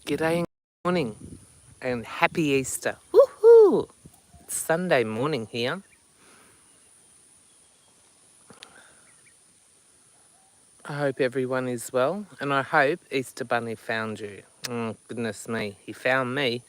G'day and morning and happy Easter. Woohoo! It's Sunday morning here. I hope everyone is well and I hope Easter Bunny found you. Oh, goodness me, he found me.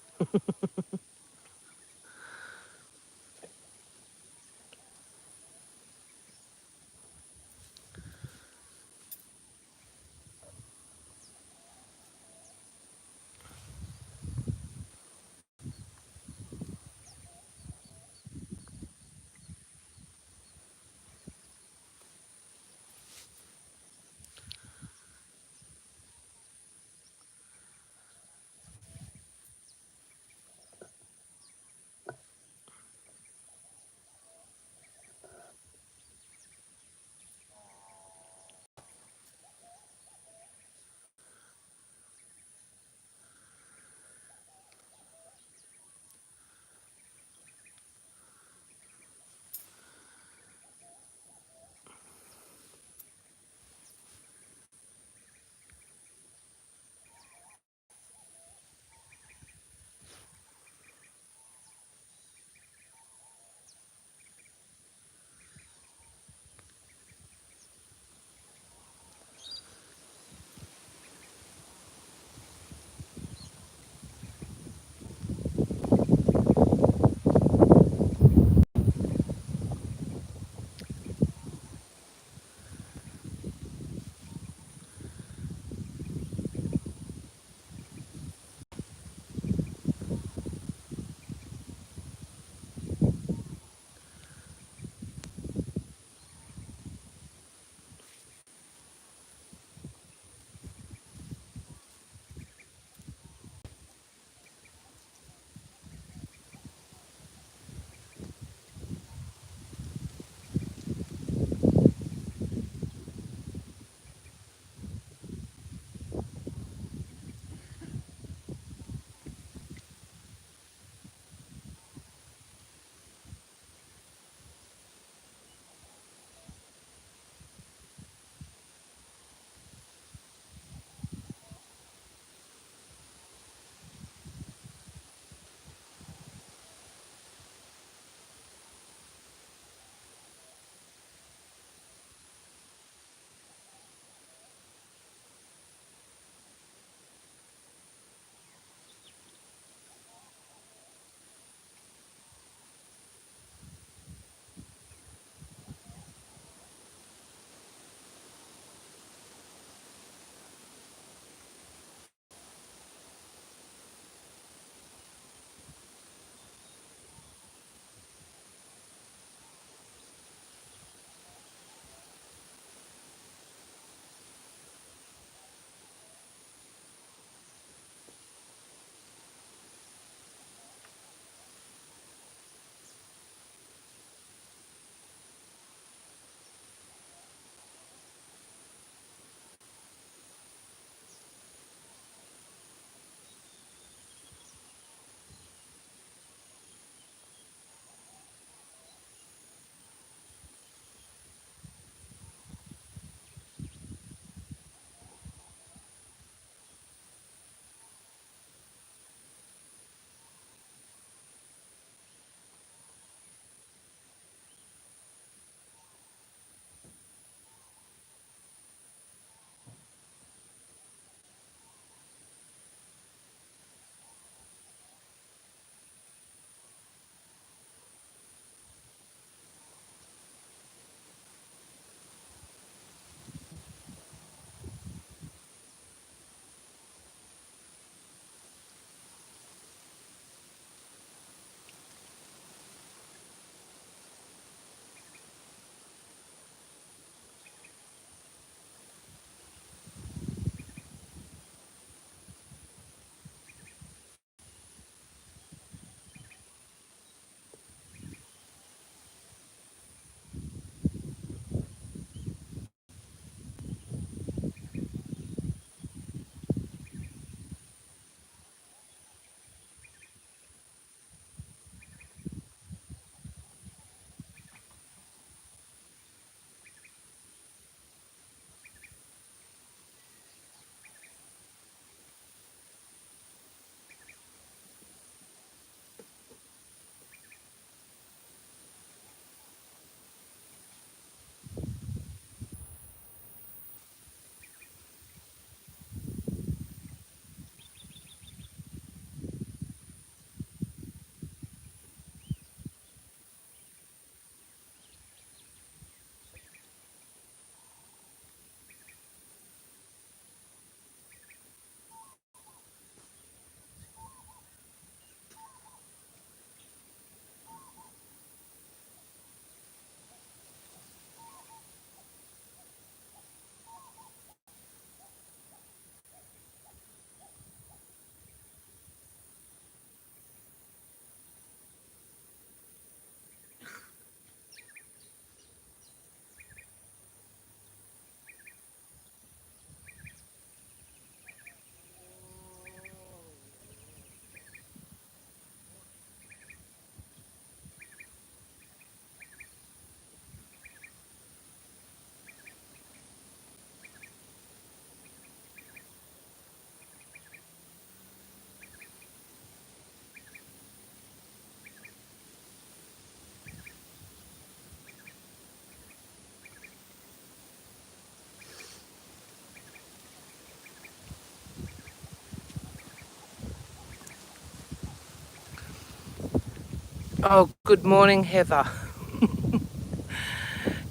Oh, good morning, Heather.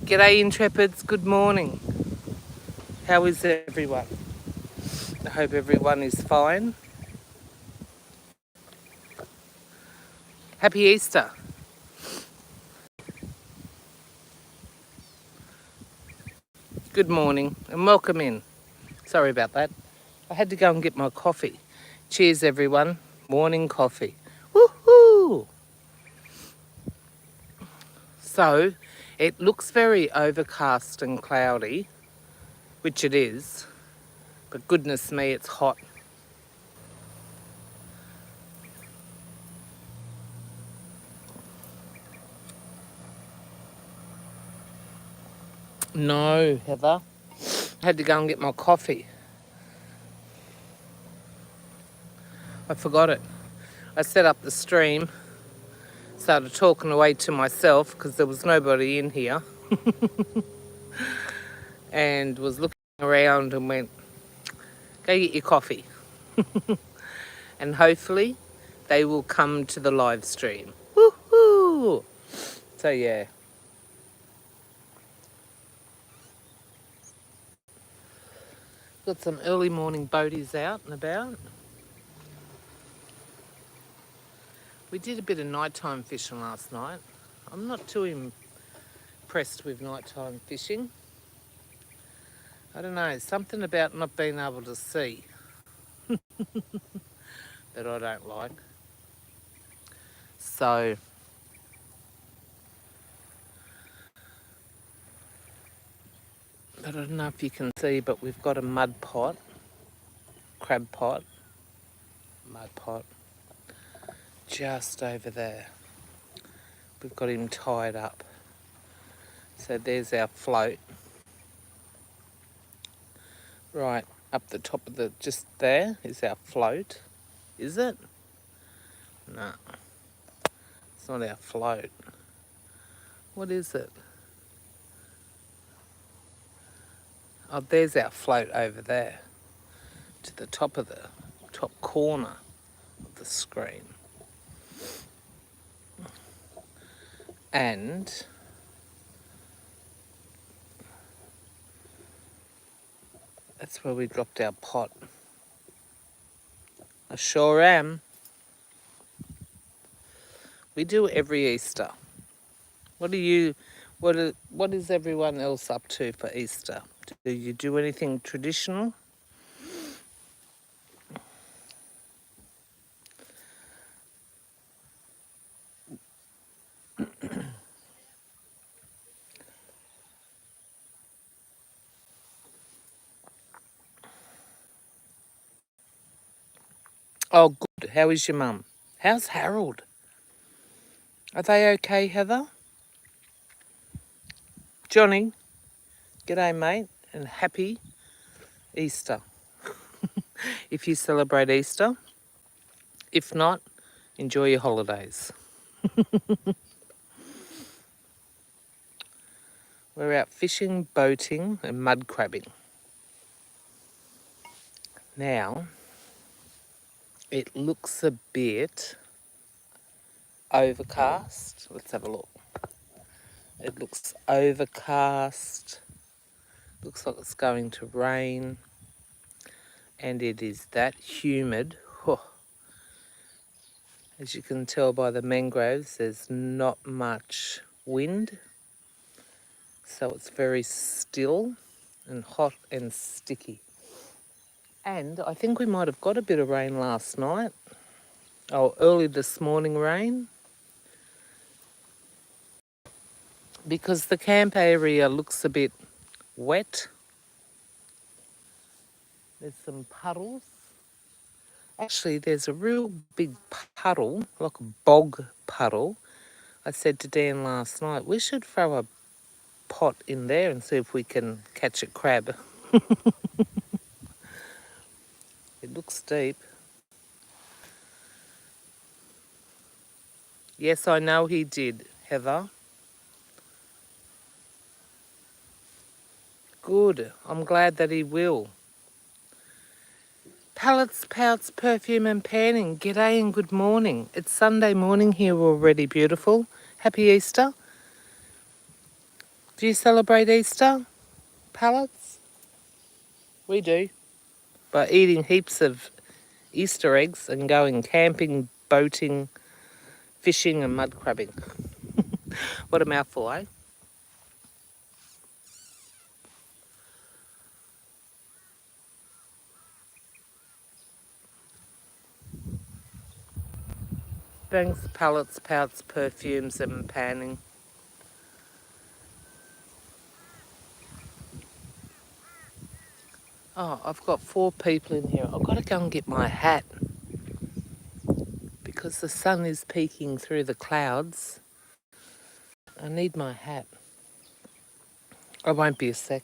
G'day, Intrepids. Good morning. How is everyone? I hope everyone is fine. Happy Easter. Good morning and welcome in. Sorry about that. I had to go and get my coffee. Cheers, everyone. Morning coffee. Woohoo! So, it looks very overcast and cloudy, which it is, but goodness me, it's hot. No, Heather. I had to go and get my coffee. I forgot it. I set up the stream, started talking away to myself because there was nobody in here, and was looking around and went, go get your coffee. And hopefully they will come to the live stream. Woohoo! So yeah, got some early morning boaties out and about. We did a bit of nighttime fishing last night. I'm not too impressed with nighttime fishing. I don't know, something about not being able to see that I don't like. So, I don't know if you can see, but we've got a mud pot, crab pot, mud pot, just over there. We've got him tied up. So there's our float. Right up the top of just there is our float. Is it? No, it's not our float. What is it? Oh, there's our float over there, to the top of the top corner of the screen. And that's where we dropped our pot. I sure am. We do every Easter. What is everyone else up to for Easter? Do you do anything traditional? Oh, good. How is your mum? How's Harold? Are they okay, Heather? Johnny, g'day, mate, and happy Easter. If you celebrate Easter. If not, enjoy your holidays. We're out fishing, boating, and mud crabbing. Now, it looks a bit overcast. Let's have a look. It looks overcast. Looks like it's going to rain. And it is that humid. As you can tell by the mangroves, there's not much wind. So it's very still and hot and sticky. And I think we might have got a bit of rain last night. Oh, early this morning rain. Because the camp area looks a bit wet. There's some puddles. Actually, there's a real big puddle, like a bog puddle. I said to Dan last night, we should throw a pot in there and see if we can catch a crab. It looks deep. Yes, I know he did, Heather. Good. I'm glad that he will. Palettes, pouts, perfume and panning. G'day and good morning. It's Sunday morning here already, beautiful. Happy Easter. Do you celebrate Easter, palettes? We do. By eating heaps of Easter eggs and going camping, boating, fishing and mud crabbing. What a mouthful, eh? Thanks, palettes, pouts, perfumes and panning. Oh, I've got 4 people in here. I've got to go and get my hat because the sun is peeking through the clouds. I need my hat. I won't be a sec.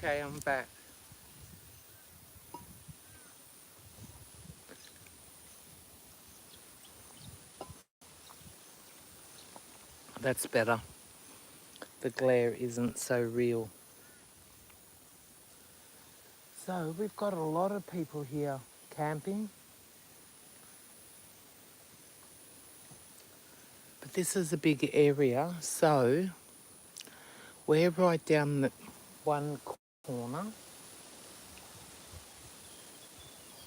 Okay, I'm back. That's better. The glare isn't so real. So we've got a lot of people here camping. But this is a big area, so we're right down the one corner.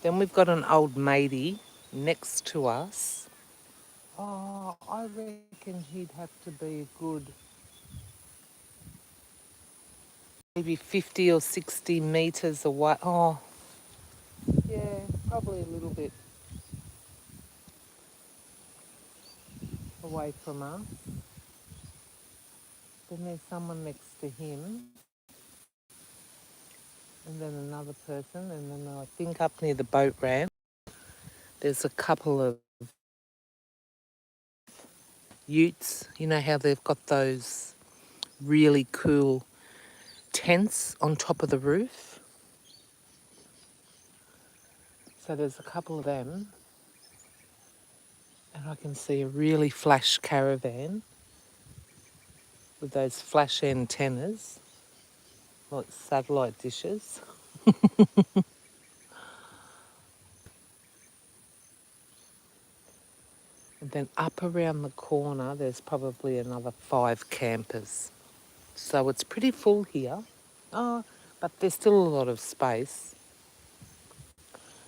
Then we've got an old matey next to us. Oh, I reckon he'd have to be a good maybe 50 or 60 metres away. Oh, yeah, probably a little bit away from us. Then there's someone next to him, and then another person, and then I think up near the boat ramp, there's a couple of utes. You know how they've got those really cool tents on top of the roof? So there's a couple of them, and I can see a really flash caravan with those flash antennas, like satellite dishes. And then up around the corner, there's probably another 5 campers. So it's pretty full here. Oh, but there's still a lot of space.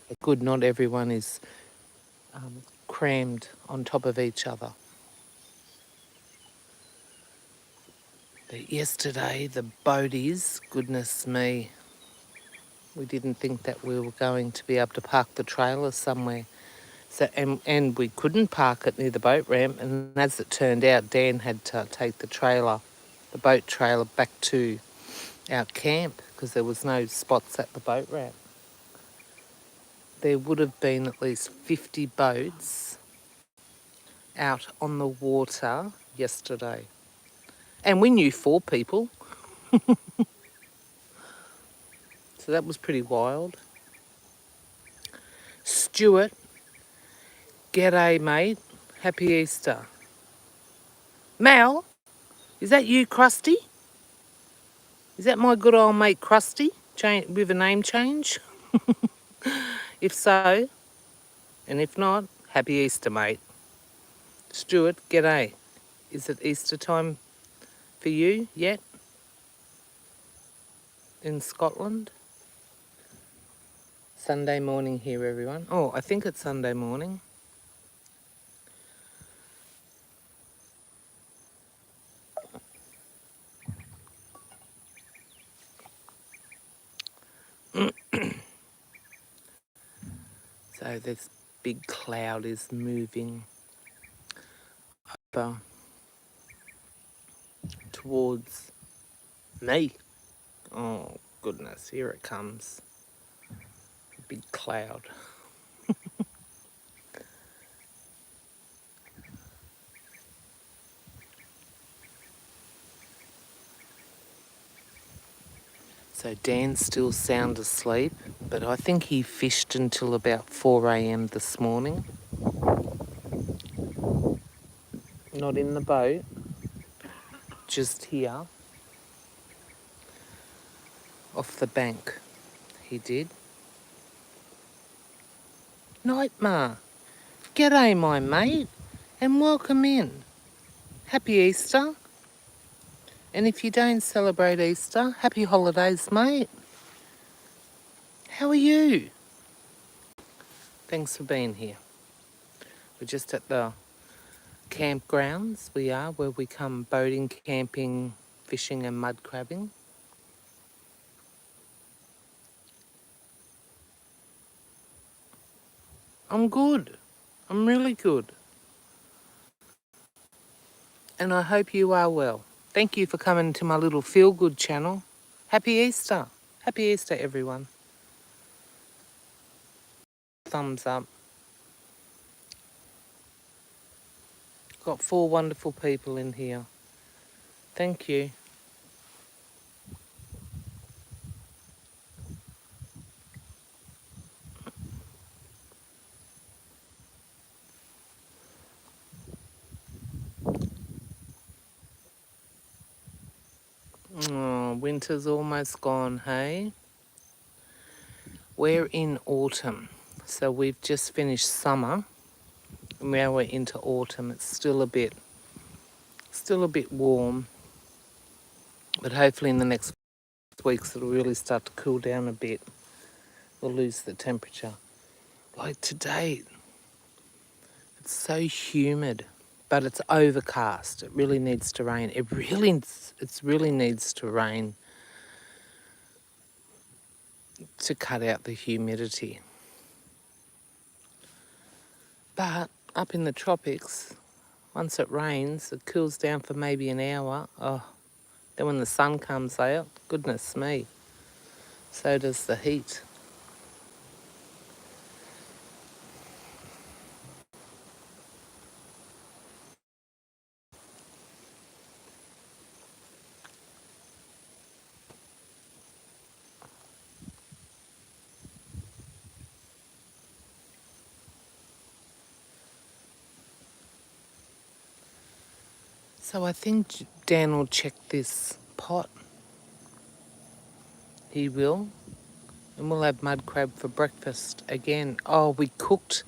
It's good not everyone is crammed on top of each other. But yesterday, the boaties, goodness me, We didn't think that we were going to be able to park the trailer somewhere. So, and we couldn't park it near the boat ramp, and as it turned out, Dan had to take the boat trailer, back to our camp because there was no spots at the boat ramp. There would have been at least 50 boats out on the water yesterday. And we knew 4 people, so that was pretty wild. Stuart, g'day mate, happy Easter. Mal, is that you, Krusty? Is that my good old mate Krusty with a name change? If so, and if not, happy Easter, mate. Stuart, g'day. Is it Easter time for you yet in Scotland? Sunday morning here, everyone. Oh, I think it's Sunday morning. So this big cloud is moving over towards me. Oh, goodness, here it comes. A big cloud. So Dan's still sound asleep, but I think he fished until about 4 a.m. this morning. Not in the boat, just here, off the bank, he did. Nightmare, g'day my mate, and welcome in. Happy Easter. And if you don't celebrate Easter, happy holidays, mate. How are you? Thanks for being here. We're just at the campgrounds, where we come boating, camping, fishing and mud crabbing. I'm good. I'm really good. And I hope you are well. Thank you for coming to my little feel-good channel. Happy Easter. Happy Easter, everyone. Thumbs up. Got 4 wonderful people in here. Thank you. Oh, winter's almost gone, hey? We're in autumn. So we've just finished summer. And now we're into autumn. It's still a bit warm. But hopefully in the next weeks it'll really start to cool down a bit. We'll lose the temperature. Like today, it's so humid, but it's overcast. It really needs to rain. It really needs to rain to cut out the humidity. But up in the tropics, once it rains, it cools down for maybe an hour. Oh, then when the sun comes out, goodness me, so does the heat. So I think Dan will check this pot. He will. And we'll have mud crab for breakfast again. Oh, we cooked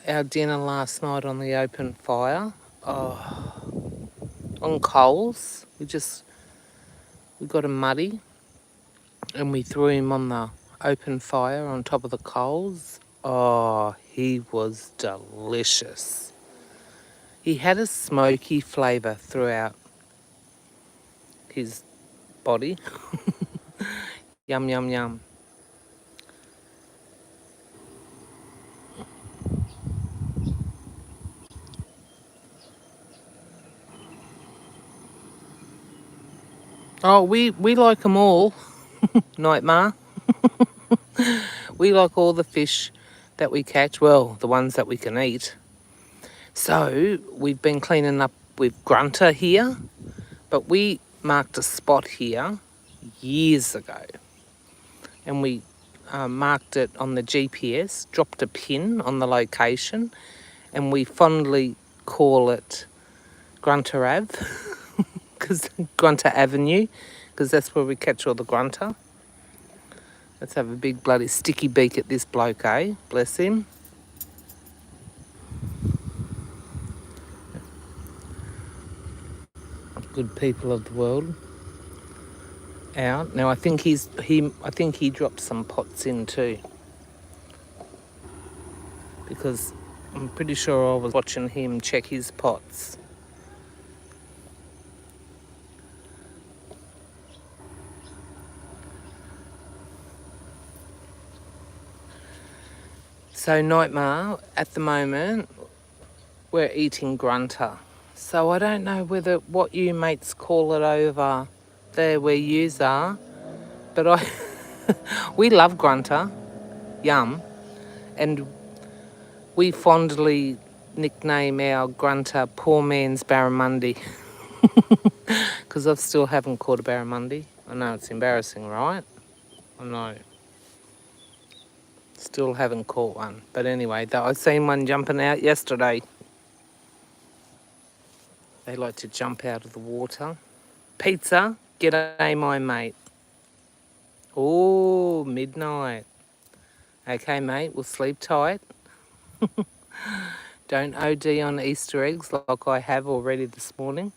our dinner last night on the open fire. Oh, on coals. We got him muddy and we threw him on the open fire on top of the coals. Oh, he was delicious. He had a smoky flavour throughout his body. Yum, yum, yum. Oh, we like them all, Nightmare. We like all the fish that we catch, well, the ones that we can eat. So we've been cleaning up with grunter here, but we marked a spot here years ago, and we marked it on the GPS, dropped a pin on the location, and we fondly call it Grunter Ave, because Grunter Avenue, because that's where we catch all the grunter. Let's have a big bloody sticky beak at this bloke, eh? Bless him. Good people of the world. Out. Now I think he dropped some pots in too. Because I'm pretty sure I was watching him check his pots. So Nightmare, at the moment, we're eating grunter. So I don't know whether what you mates call it over there where yous are, but we love grunter, yum, and we fondly nickname our grunter poor man's barramundi, because I still haven't caught a barramundi. I know it's embarrassing, right? I know. Still haven't caught one. But anyway, I seen one jumping out yesterday. They like to jump out of the water. Pizza, g'day my mate. Oh, midnight. Okay, mate, we'll sleep tight. Don't OD on Easter eggs like I have already this morning.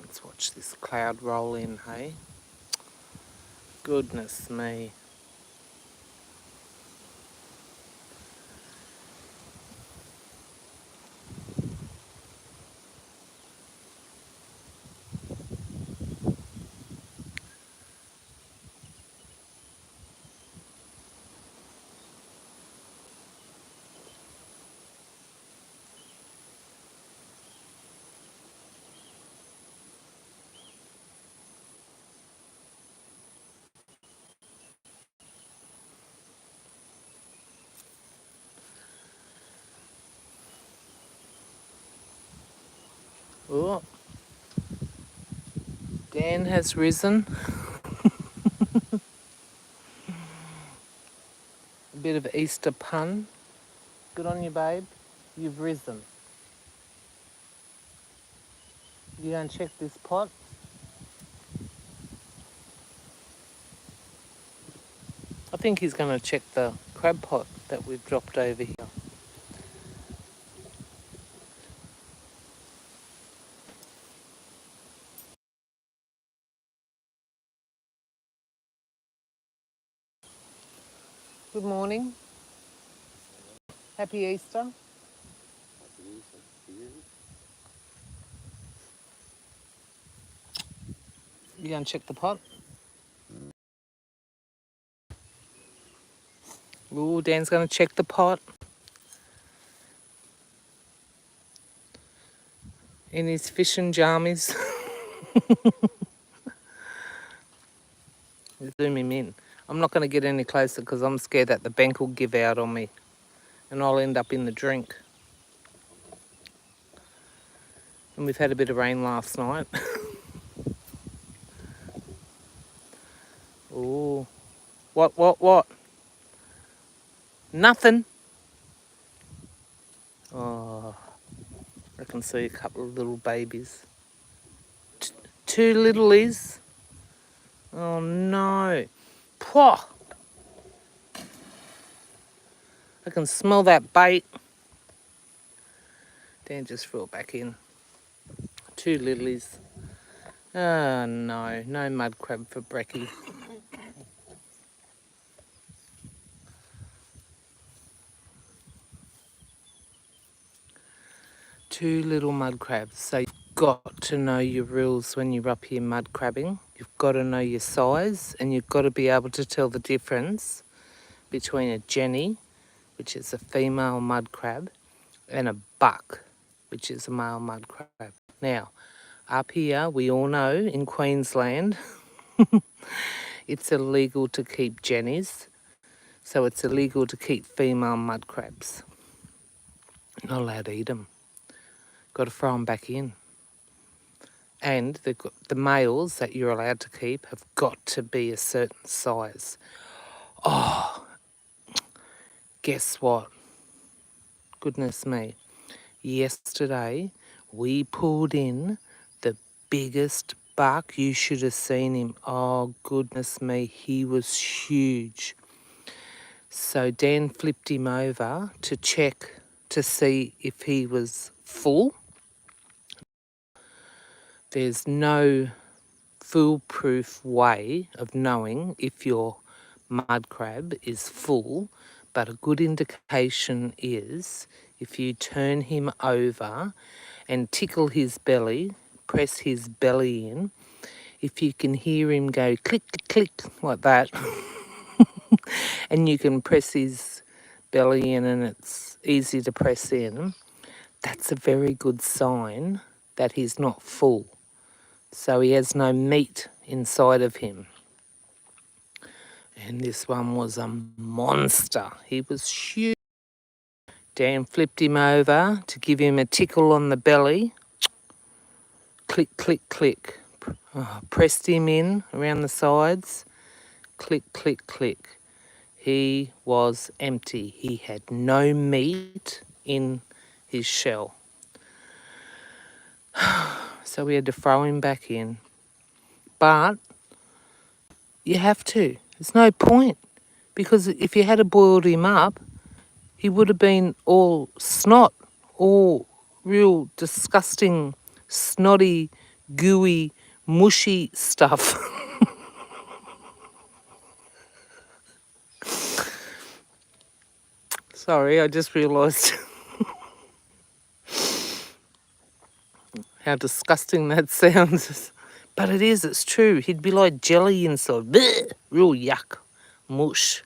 Let's watch this cloud roll in, hey? Goodness me. Oh, Dan has risen. A bit of Easter pun. Good on you, babe. You've risen. You go and check this pot. I think he's going to check the crab pot that we've dropped over here. Good morning. Happy Easter. You go and check the pot. Ooh, Dan's going to check the pot. In his fishing jammies. Zoom him in. I'm not going to get any closer because I'm scared that the bank will give out on me and I'll end up in the drink. And we've had a bit of rain last night. Ooh. What? Nothing. Oh, I can see a couple of little babies. Two littlies. Oh no. Pwah! I can smell that bait. Dan just threw it back in. Two littlies. Oh no, no mud crab for brekkie. Two little mud crabs. So you've got to know your rules when you're up here mud crabbing. You've got to know your size and you've got to be able to tell the difference between a jenny, which is a female mud crab, and a buck, which is a male mud crab. Now, up here, we all know in Queensland, it's illegal to keep jennies, so it's illegal to keep female mud crabs. Not allowed to eat them. Got to throw them back in. And the males that you're allowed to keep have got to be a certain size. Oh, guess what? Goodness me. Yesterday, we pulled in the biggest buck. You should have seen him. Oh, goodness me. He was huge. So Dan flipped him over to check to see if he was full. There's no foolproof way of knowing if your mud crab is full, but a good indication is if you turn him over and tickle his belly, press his belly in, if you can hear him go click, click, click, like that, and you can press his belly in and it's easy to press in, that's a very good sign that he's not full. So he has no meat inside of him. And this one was a monster. He was huge. Dan flipped him over to give him a tickle on the belly. Click, click, click. Pressed him in around the sides. Click, click, click. He was empty. He had no meat in his shell. So we had to throw him back in. But you have to. There's no point. Because if you had boiled him up, he would have been all snot, all real disgusting, snotty, gooey, mushy stuff. Sorry, I just realised how disgusting that sounds. But it is, it's true. He'd be like jelly inside. Blech, real yuck, mush.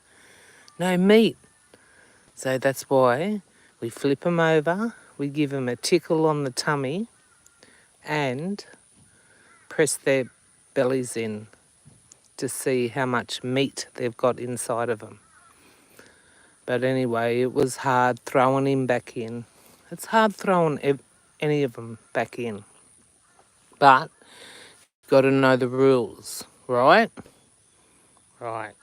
No meat. So that's why we flip him over, we give him a tickle on the tummy and press their bellies in to see how much meat they've got inside of them. But anyway, it was hard throwing him back in. It's hard throwing any of them back in. But you've got to know the rules, right? Right.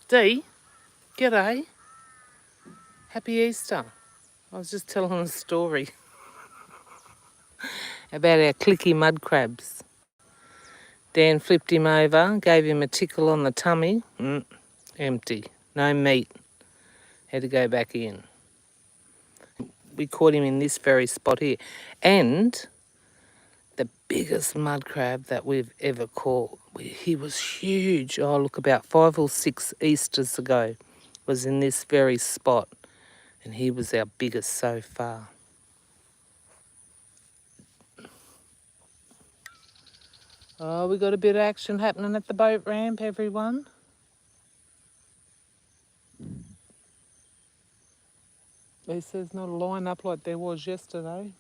Dee, g'day. Happy Easter. I was just telling a story about our clicky mud crabs. Dan flipped him over, gave him a tickle on the tummy. Empty. No meat. Had to go back in. We caught him in this very spot here. And the biggest mud crab that we've ever caught. He was huge. Oh, look, about 5 or 6 Easters ago was in this very spot. And he was our biggest so far. Oh, we got a bit of action happening at the boat ramp, everyone. At least there's not a line up like there was yesterday.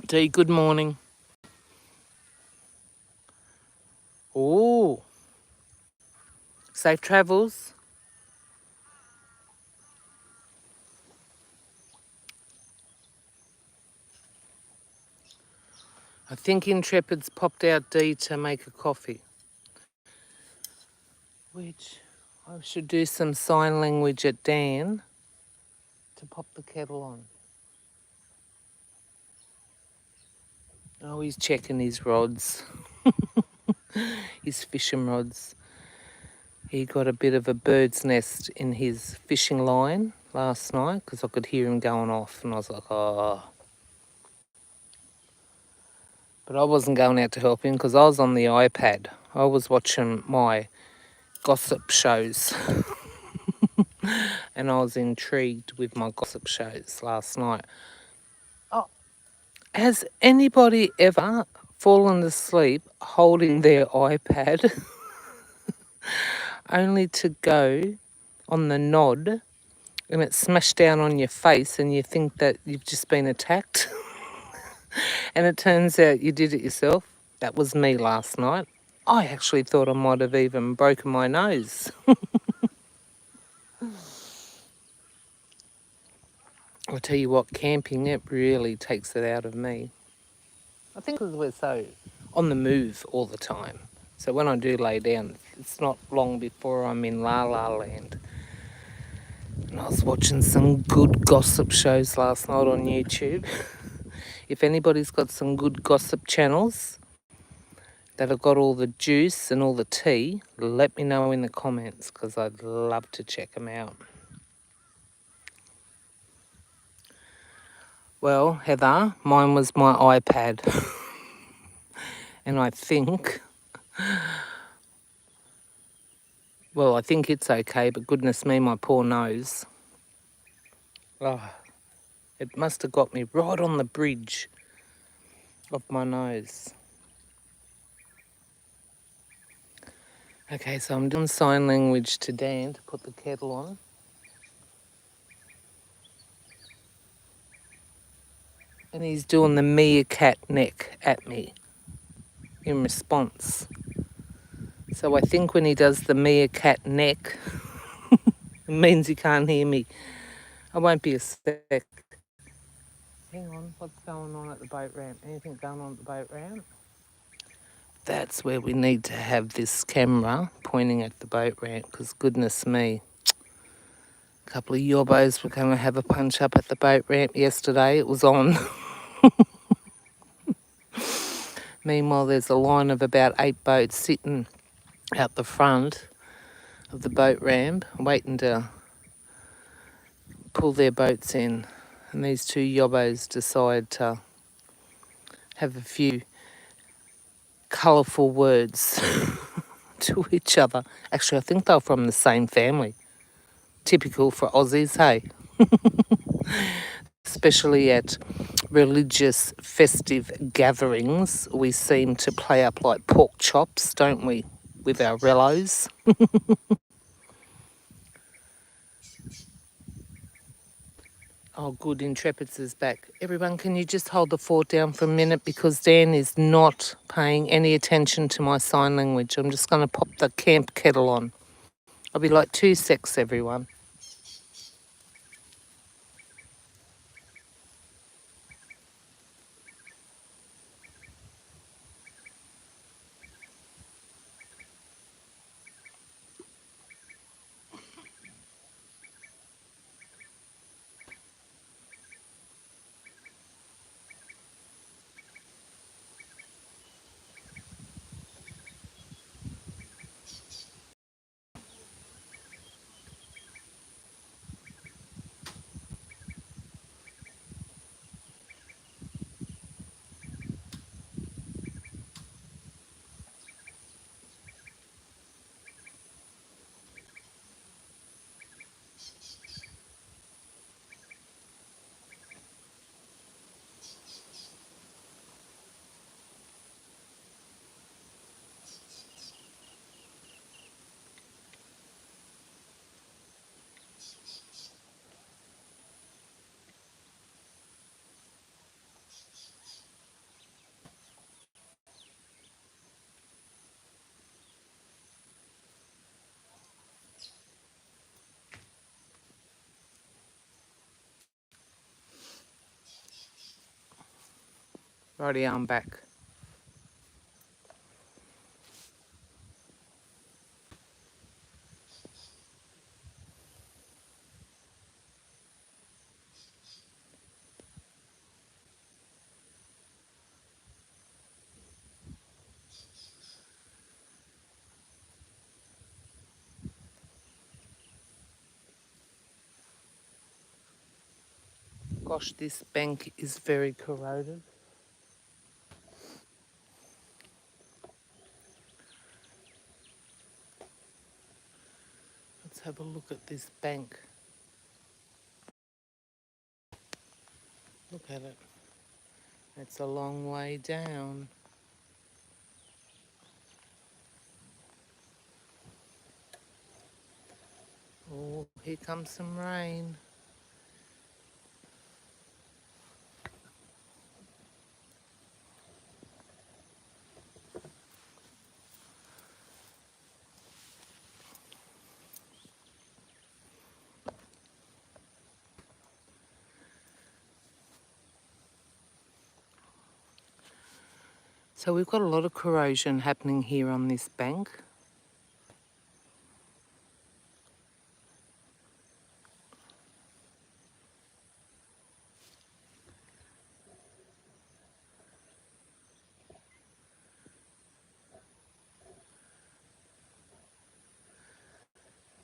Dee, good morning. Oh, safe travels. I think Intrepid's popped out D to make a coffee, which I should do some sign language at Dan to pop the kettle on. Oh, he's checking his rods, his fishing rods. He got a bit of a bird's nest in his fishing line last night because I could hear him going off, and I was like, oh. But I wasn't going out to help him because I was on the iPad. I was watching my gossip shows and I was intrigued with my gossip shows last night. Oh, has anybody ever fallen asleep holding their iPad only to go on the nod and it smashed down on your face and you think that you've just been attacked? And it turns out you did it yourself? That was me last night. I actually thought I might have even broken my nose. I'll tell you what, camping, it really takes it out of me. I think because we're so on the move all the time. So when I do lay down, it's not long before I'm in La La Land. And I was watching some good gossip shows last night on YouTube. If anybody's got some good gossip channels that have got all the juice and all the tea, let me know in the comments because I'd love to check them out. Well, Heather, mine was my iPad. And I think, well, I think it's okay, but goodness me, my poor nose. Oh, it must have got me right on the bridge of my nose. Okay, so I'm doing sign language to Dan to put the kettle on. And he's doing the meerkat neck at me in response. So I think when he does the meerkat neck, it means he can't hear me. I won't be a sec. Hang on, what's going on at the boat ramp? Anything going on at the boat ramp? That's where we need to have this camera pointing at the boat ramp because goodness me, a couple of yobbos were going to have a punch up at the boat ramp yesterday. It was on. Meanwhile, there's a line of about 8 boats sitting out the front of the boat ramp waiting to pull their boats in. And these two yobbos decide to have a few colourful words to each other. Actually, I think they're from the same family. Typical for Aussies, hey? Especially at religious festive gatherings, we seem to play up like pork chops, don't we, with our rellos? Oh, good, Intrepid's is back. Everyone, can you just hold the fort down for a minute because Dan is not paying any attention to my sign language. I'm just going to pop the camp kettle on. I'll be like 2 secs, everyone. Righty, I'm back. Gosh, this bank is very corroded. Let's have a look at this bank. Look at it. It's a long way down. Oh, here comes some rain. So we've got a lot of corrosion happening here on this bank.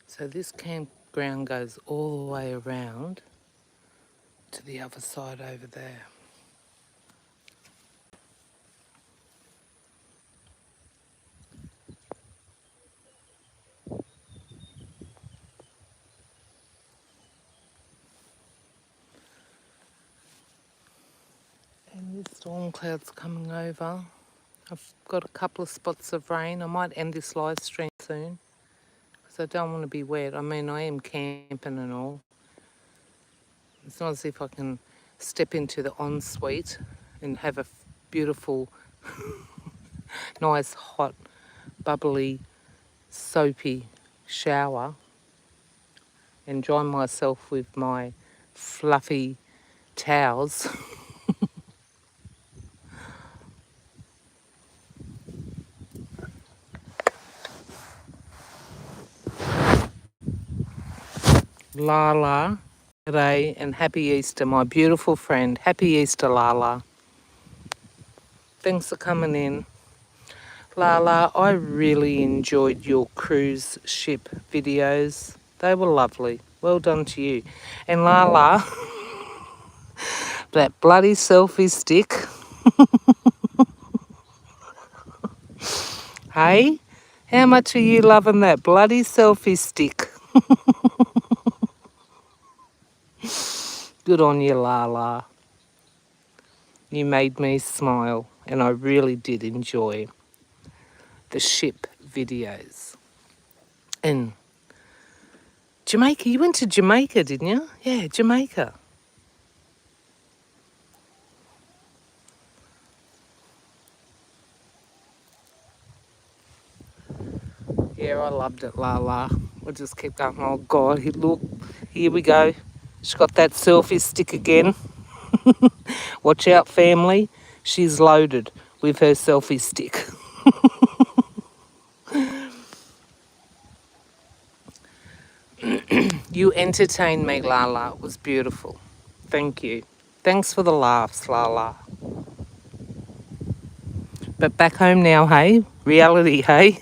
So this campground goes all the way around to the other side over there. And this storm cloud's coming over. I've got a couple of spots of rain. I might end this live stream soon because I don't want to be wet. I mean, I am camping and all. It's not as if I can step into the ensuite and have a beautiful, nice, hot, bubbly, soapy shower and dry myself with my fluffy towels. Lala, g'day and happy Easter, my beautiful friend. Happy Easter, Lala. Thanks for coming in. Lala, I really enjoyed your cruise ship videos. They were lovely. Well done to you. And Lala, that bloody selfie stick. Hey, how much are you loving that bloody selfie stick? Good on you, Lala. You made me smile, and I really did enjoy the ship videos. And Jamaica, you went to Jamaica, didn't you? Yeah, Jamaica. Yeah, I loved it, Lala. I just kept going, oh God, look, here we go. She's got that selfie stick again. Watch out, family. She's loaded with her selfie stick. You entertained me, Lala. It was beautiful. Thank you. Thanks for the laughs, Lala. But back home now, hey? Reality, hey?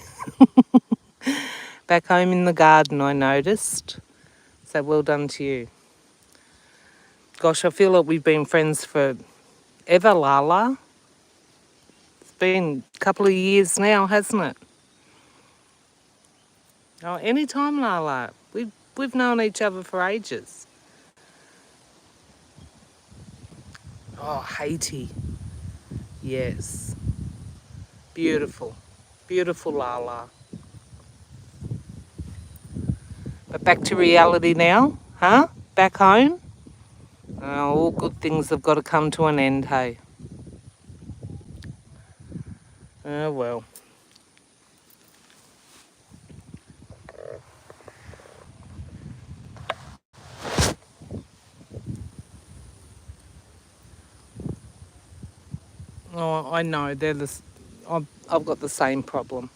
Back home in the garden, I noticed. So well done to you. Gosh, I feel like we've been friends forever, Lala. It's been a couple of years now, hasn't it? Oh, anytime, Lala. We've known each other for ages. Oh, Haiti. Yes. Beautiful. Beautiful, Lala. But back to reality now, huh? Back home? Oh, all good things have got to come to an end, hey? Oh, well. Oh, I know. I've got the same problem.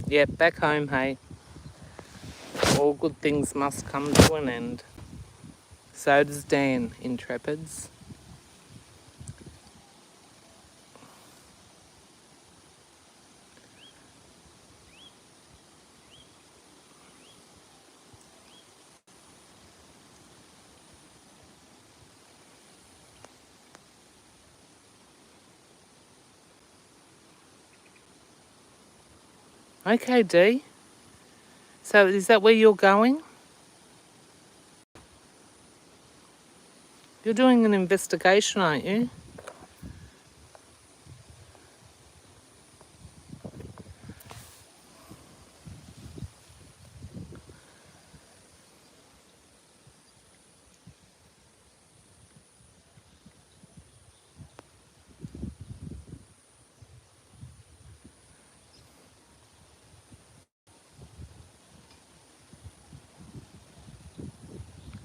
Yeah, back home, hey? All good things must come to an end. So does Dan, Intrepids. Okay, Dee. So is that where you're going? You're doing an investigation, aren't you?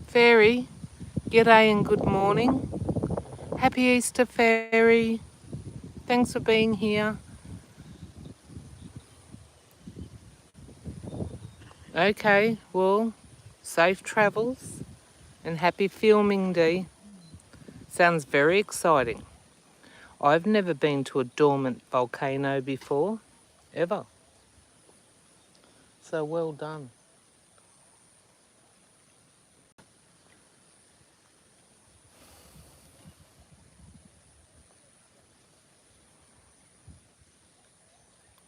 Fairy, g'day and good morning. Happy Easter, Fairy. Thanks for being here. Okay, well, safe travels and happy filming, Dee. Sounds very exciting. I've never been to a dormant volcano before, ever. So well done.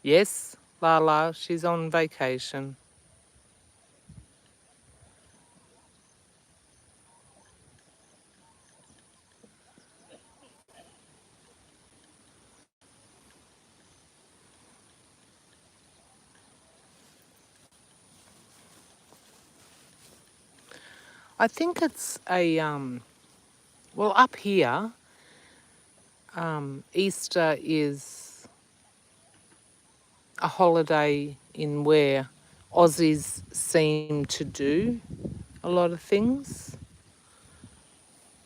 Yes, Lala, she's on vacation. I think it's a, well, up here, Easter is a holiday in where Aussies seem to do a lot of things.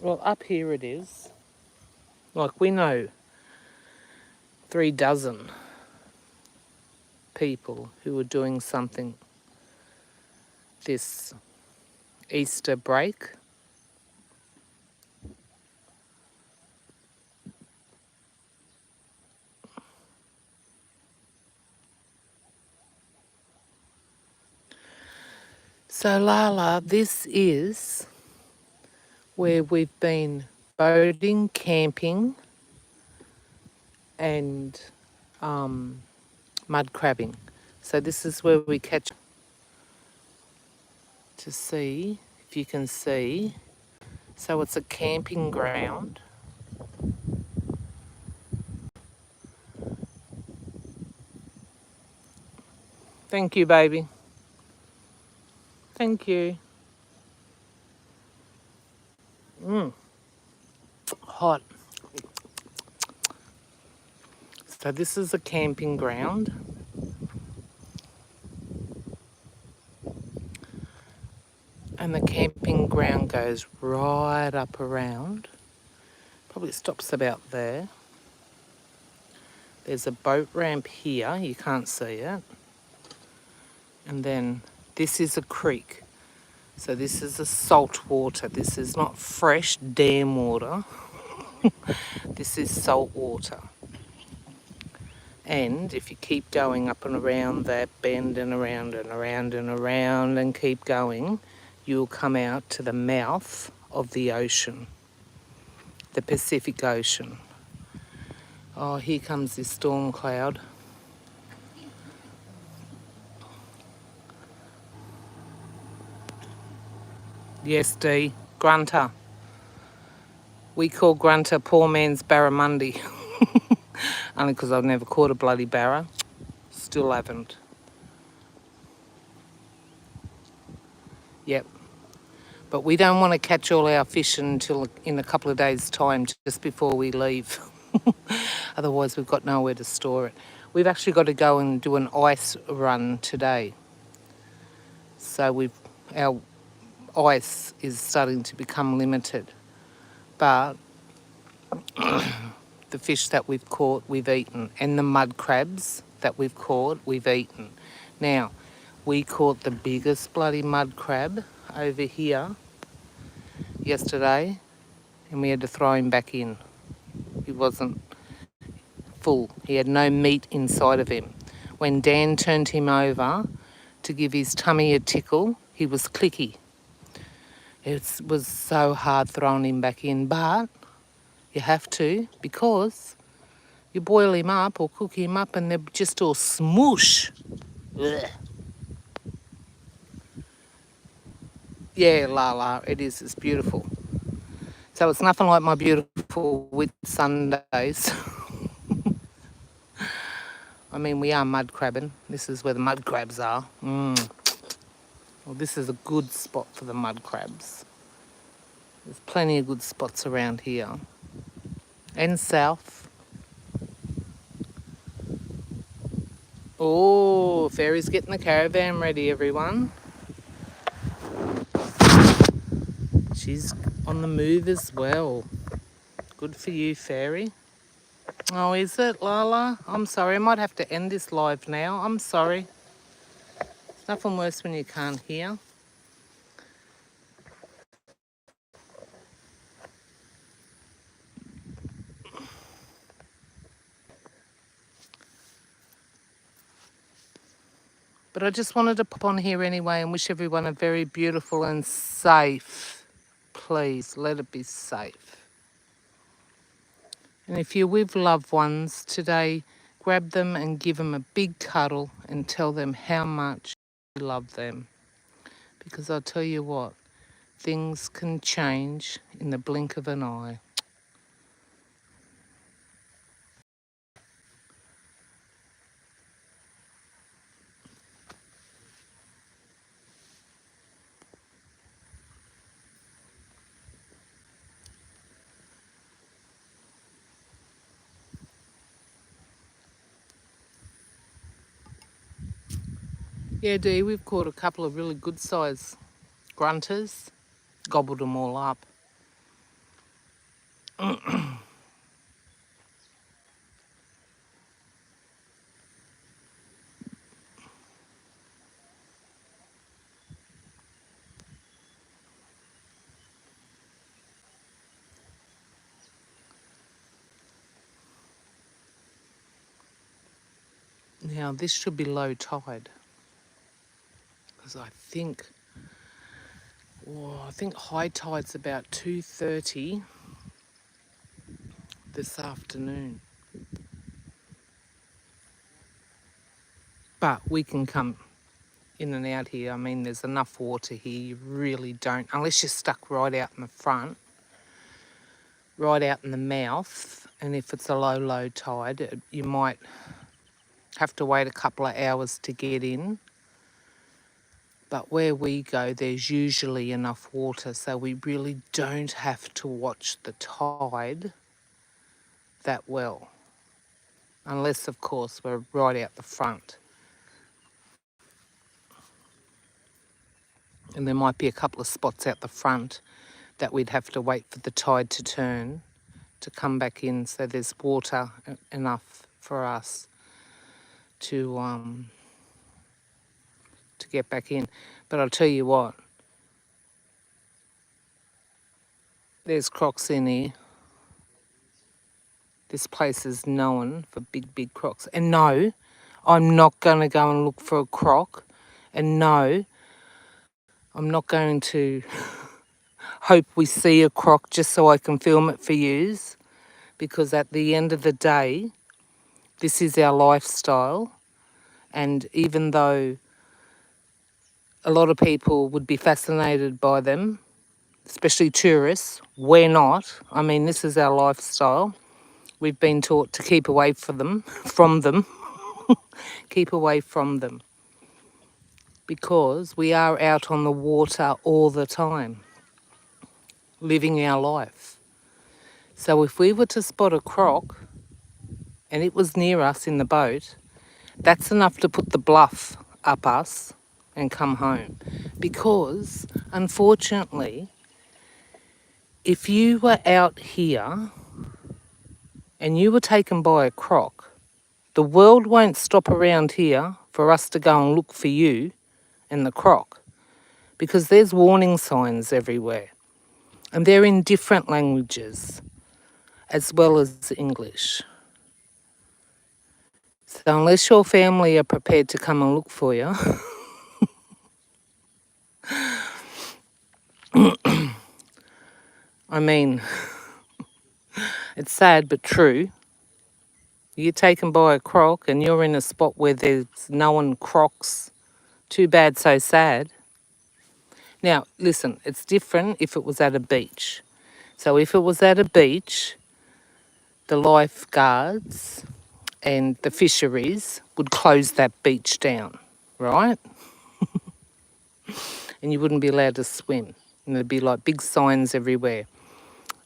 Well, up here it is. Like, we know 36 people who are doing something this Easter break. So, Lala, this is where we've been boating, camping, and mud crabbing. So this is where we catch, to see if you can see. So it's a camping ground. Thank you, baby. Thank you. Hot. So this is a camping ground. And the camping ground goes right up around. Probably stops about there. There's a boat ramp here. You can't see it. And then this is a creek. So this is a salt water. This is not fresh dam water. This is salt water. And if you keep going up and around that bend and around and around and around and keep going, you'll come out to the mouth of the ocean, the Pacific Ocean. Oh, here comes this storm cloud. Yes, Dee. Grunter. We call Grunter poor man's barramundi. Only because I've never caught a bloody barra. Still haven't. Yep. But we don't want to catch all our fish until in a couple of days' time, just before we leave. Otherwise, we've got nowhere to store it. We've actually got to go and do an ice run today. So our ice is starting to become limited. But the fish that we've caught, we've eaten. And the mud crabs that we've caught, we've eaten. Now, we caught the biggest bloody mud crab over here. yesterday and we had to throw him back in. He wasn't full. He had no meat inside of him. When Dan turned him over to give his tummy a tickle, he was clicky. It was so hard throwing him back in, but you have to, because you boil him up or cook him up and they're just all smoosh. Ugh. Yeah, Lala, it is. It's beautiful. So it's nothing like my beautiful Whit Sundays. I mean, we are mud crabbing. This is where the mud crabs are. Well, this is a good spot for the mud crabs. There's plenty of good spots around here. And south. Oh, Fairy's getting the caravan ready, everyone. She's on the move as well. Good for you, Fairy. Oh, is it, Lala? I'm sorry. I might have to end this live now. I'm sorry. It's nothing worse when you can't hear. But I just wanted to pop on here anyway and wish everyone a very beautiful and safe. Please, let it be safe. And if you're with loved ones today, grab them and give them a big cuddle and tell them how much you love them. Because I'll tell you what, things can change in the blink of an eye. Yeah, Dee, we've caught a couple of really good size grunters, gobbled them all up. Now, this should be low tide. Because I think high tide's about 2:30 this afternoon. But we can come in and out here. I mean, there's enough water here. You really don't, unless you're stuck right out in the front, right out in the mouth. And if it's a low tide, you might have to wait a couple of hours to get in. But where we go, there's usually enough water, so we really don't have to watch the tide that well. Unless, of course, we're right out the front. And there might be a couple of spots out the front that we'd have to wait for the tide to turn to come back in, so there's water enough for us to get back in. But I'll tell you what, there's crocs in here. This place is known for big crocs. And no, I'm not going to go and look for a croc. And no, I'm not going to hope we see a croc just so I can film it for yous. Because at the end of the day, this is our lifestyle. And even though a lot of people would be fascinated by them, especially tourists, we're not. I mean, this is our lifestyle. We've been taught to keep away from them, keep away from them. Because we are out on the water all the time, living our life. So if we were to spot a croc and it was near us in the boat, that's enough to put the bluff up us and come home. Because, unfortunately, if you were out here and you were taken by a croc, the world won't stop around here for us to go and look for you and the croc, because there's warning signs everywhere. And they're in different languages as well as English. So unless your family are prepared to come and look for you, I mean, it's sad but true. You're taken by a croc and you're in a spot where there's no one crocs. Too bad, so sad. Now, listen, it's different if it was at a beach. So if it was at a beach, the lifeguards and the fisheries would close that beach down, right? And you wouldn't be allowed to swim. And there'd be like big signs everywhere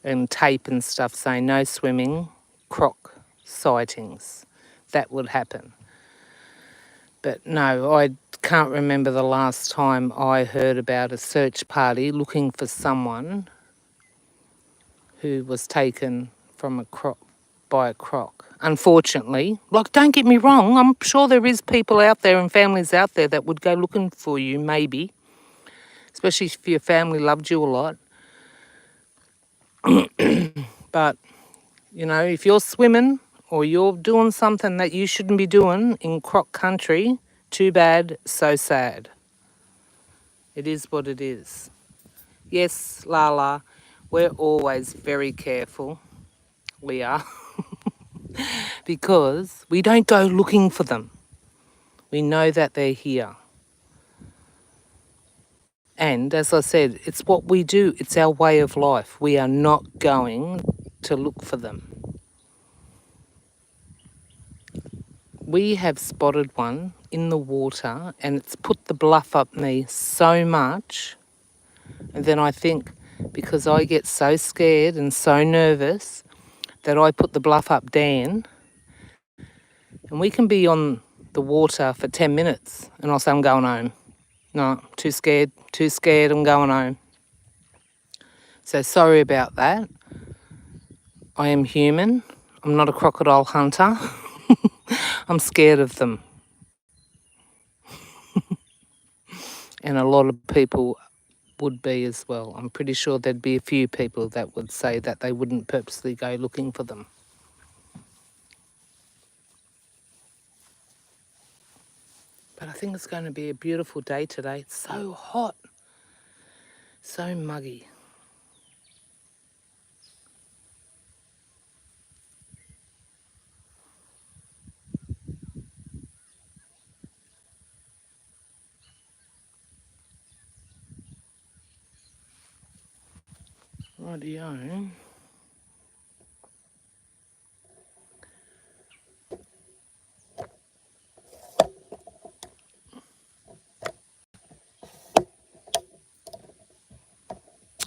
and tape and stuff saying no swimming, croc sightings. That would happen. But no, I can't remember the last time I heard about a search party looking for someone who was taken from a croc by a croc. Unfortunately, like, don't get me wrong, I'm sure there is people out there and families out there that would go looking for you, maybe, especially if your family loved you a lot. But, you know, if you're swimming or you're doing something that you shouldn't be doing in croc country, too bad, so sad. It is what it is. Yes, Lala, we're always very careful. We are. Because we don't go looking for them. We know that they're here. And as I said, it's what we do. It's our way of life. We are not going to look for them. We have spotted one in the water and it's put the bluff up me so much. And then I think because I get so scared and so nervous that I put the bluff up Dan, and we can be on the water for 10 minutes and I'll say I'm going home. No, too scared, I'm going home. So sorry about that. I am human. I'm not a crocodile hunter. I'm scared of them. And a lot of people would be as well. I'm pretty sure there'd be a few people that would say that they wouldn't purposely go looking for them. But I think it's going to be a beautiful day today. It's so hot, so muggy. Rightio.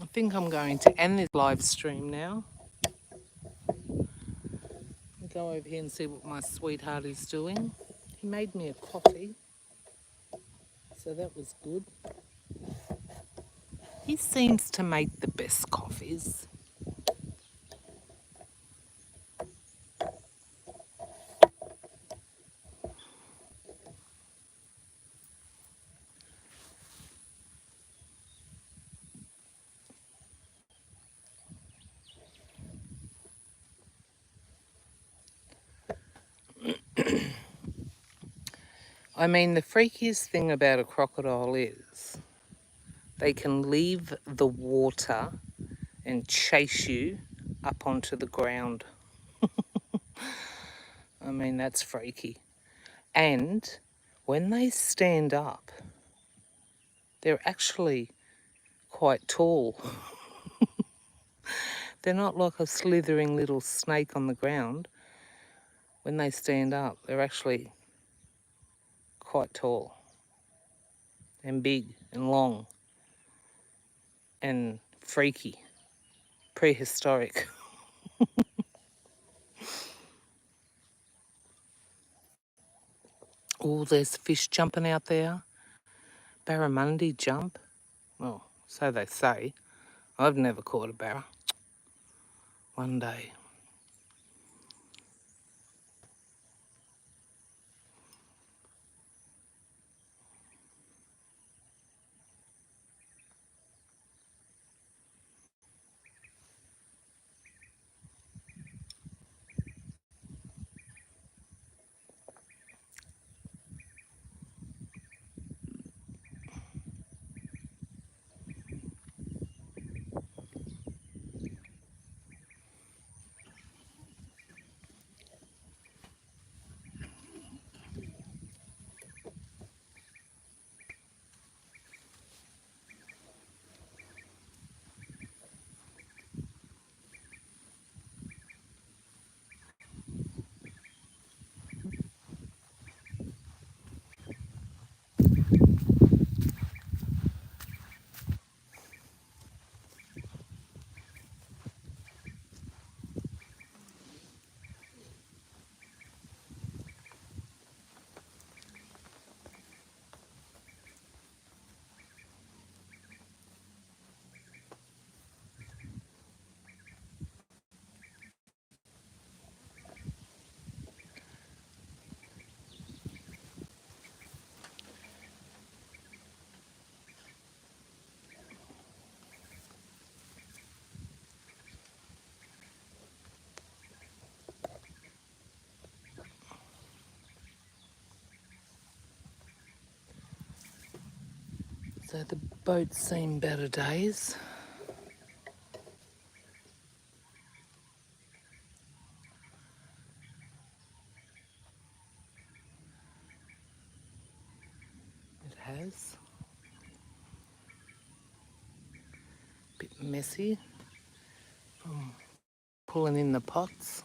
I think I'm going to end this live stream now. I'll go over here and see what my sweetheart is doing. He made me a coffee, so that was good. He seems to make the best coffees. I mean, the freakiest thing about a crocodile is they can leave the water and chase you up onto the ground. I mean, that's freaky. And when they stand up, they're actually quite tall. They're not like a slithering little snake on the ground. When they stand up, they're actually quite tall and big and long and freaky, prehistoric. Oh, there's fish jumping out there. Barramundi jump. Well, so they say. I've never caught a barra. One day. So the boat's seen better days. It has. Bit messy from pulling in the pots.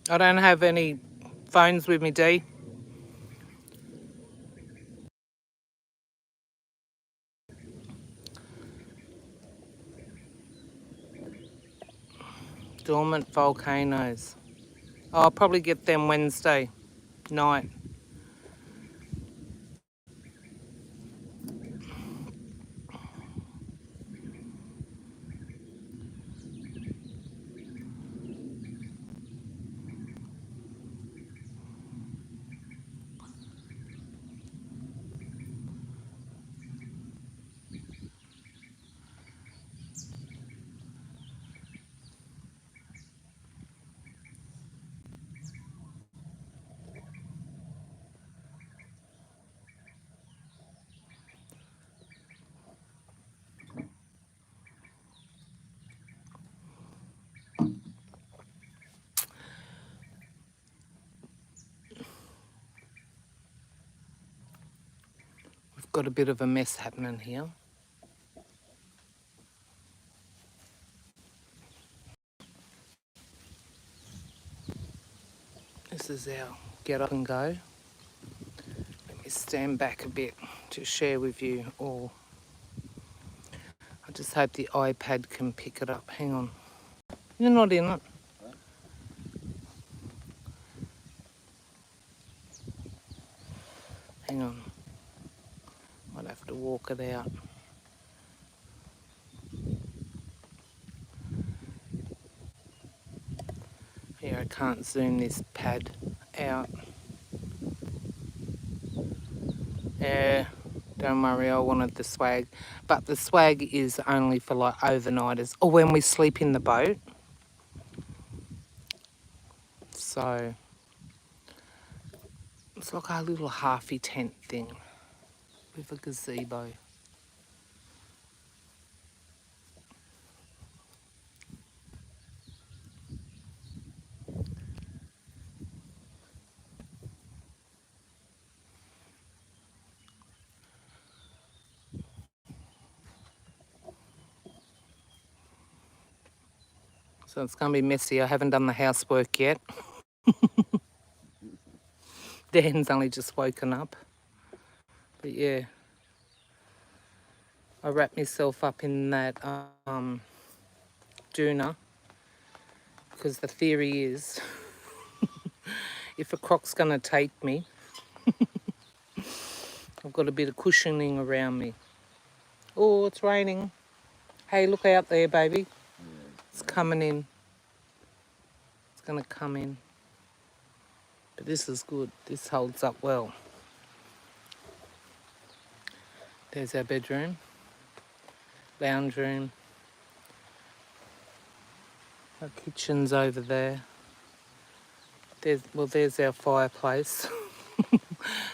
I don't have any phones with me, Dee. Dormant volcanoes. I'll probably get them Wednesday night. We've got a bit of a mess happening here. This is our get up and go. Let me stand back a bit to share with you all. I just hope the iPad can pick it up. Hang on. You're not in it. Hang on. Might have to walk it out. Here, I can't zoom this pad out. Yeah, don't worry, I wanted the swag. But the swag is only for like overnighters or when we sleep in the boat. So it's like our little halfy tent thing with a gazebo. So it's going to be messy. I haven't done the housework yet. Dan's only just woken up. But yeah, I wrapped myself up in that doona because the theory is if a croc's going to take me, I've got a bit of cushioning around me. Oh, it's raining. Hey, look out there, baby. It's coming in. It's going to come in. But this is good. This holds up well. There's our bedroom, lounge room. Our kitchen's over there. There's our fireplace.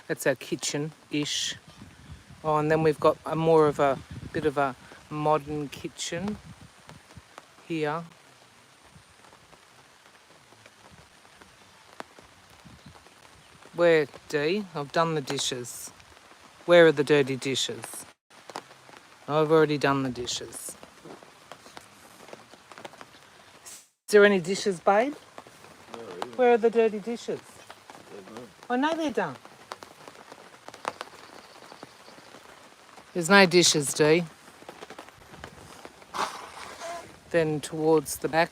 That's our kitchen-ish. Oh, and then we've got a more of a bit of a modern kitchen here. Where, Dee? I've done the dishes. Where are the dirty dishes? I've already done the dishes. Is there any dishes, babe? No, really. Where are the dirty dishes? I know they're done. There's no dishes, Dee. Then towards the back,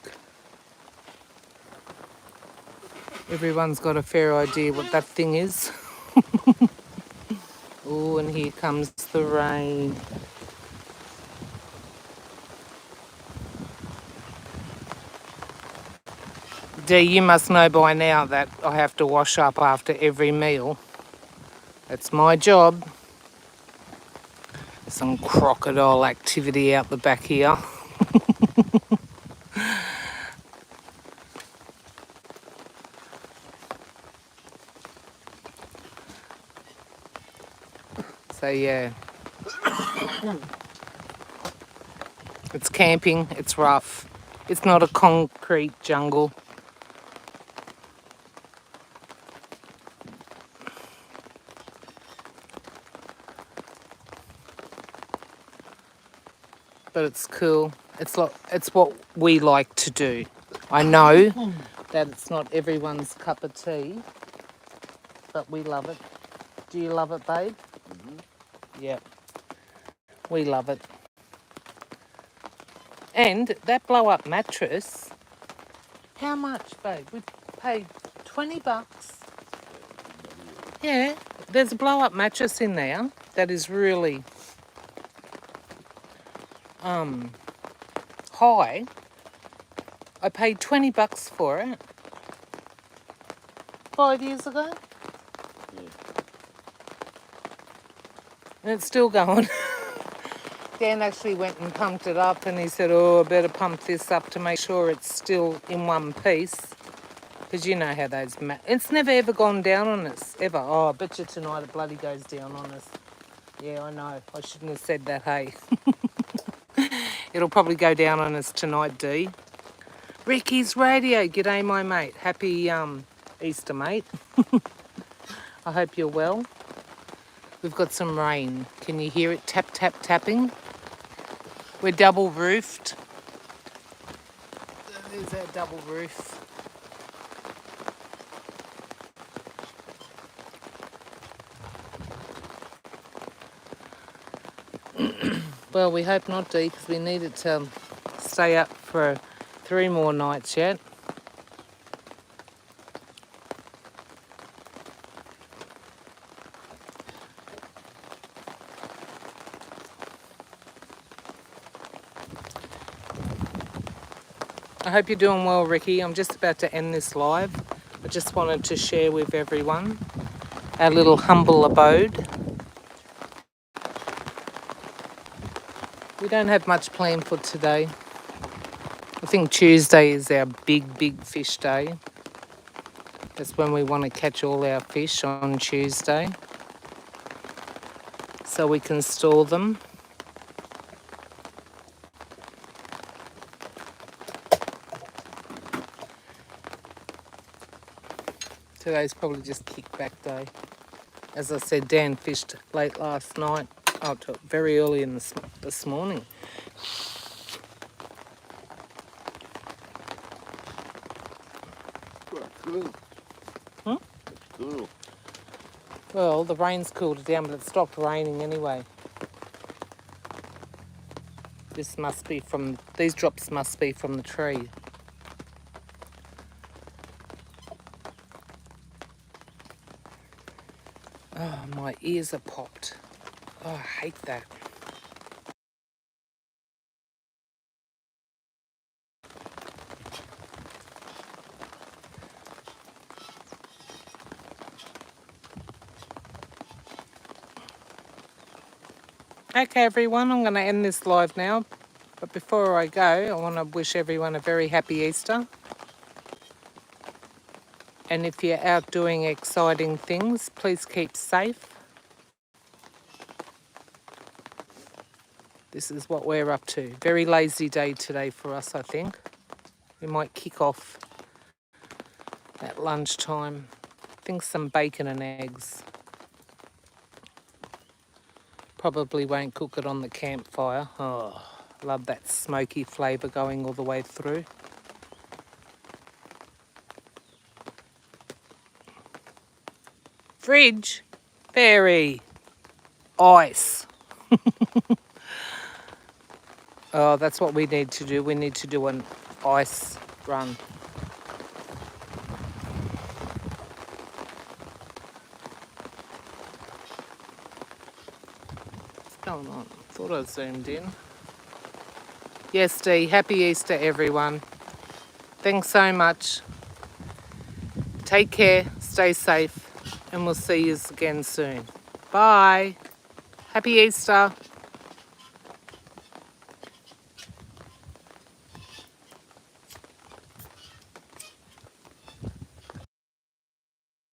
everyone's got a fair idea what that thing is. Oh, and here comes the rain. Dee, you must know by now that I have to wash up after every meal. That's my job. Some crocodile activity out the back here. So yeah, it's camping, it's rough. It's not a concrete jungle. But it's cool. It's what we like to do. I know that it's not everyone's cup of tea, but we love it. Do you love it, babe? Yep. We love it. And that blow-up mattress, how much, babe? We paid $20. Yeah, there's a blow-up mattress in there that is really high. I paid $20 for it 5 years ago. Yeah. And it's still going. Dan actually went and pumped it up and he said, oh, I better pump this up to make sure it's still in one piece. Because you know how those... It's never ever gone down on us, ever. Oh, I bet you tonight it bloody goes down on us. Yeah, I know. I shouldn't have said that, hey. It'll probably go down on us tonight, Dee. Ricky's radio. G'day, my mate. Happy Easter, mate. I hope you're well. We've got some rain. Can you hear it tap, tap, tapping? We're double roofed. There's our double roof. Well, we hope not, Dee, because we need it to stay up for 3 more nights yet. I hope you're doing well, Ricky. I'm just about to end this live. I just wanted to share with everyone our little humble abode. We don't have much planned for today. I think Tuesday is our big fish day. That's when we want to catch all our fish on Tuesday, so we can store them. Today's probably just kickback day. As I said, Dan fished late last night. Oh, very early in this morning. Cool. Hmm? It's cool. Well, the rain's cooled it down, but it stopped raining anyway. This must be from... These drops must be from the tree. Oh, my ears are popped. Oh, I hate that. Okay, everyone, I'm going to end this live now. But before I go, I want to wish everyone a very happy Easter. And if you're out doing exciting things, please keep safe. This is what we're up to. Very lazy day today for us, I think. We might kick off at lunchtime. I think some bacon and eggs. Probably won't cook it on the campfire. Oh, love that smoky flavour going all the way through. Fridge. Very. Ice. Oh, that's what we need to do. We need to do an ice run. What's going on? Thought I zoomed in. Yes, Dee. Happy Easter, everyone. Thanks so much. Take care. Stay safe. And we'll see you again soon. Bye. Happy Easter.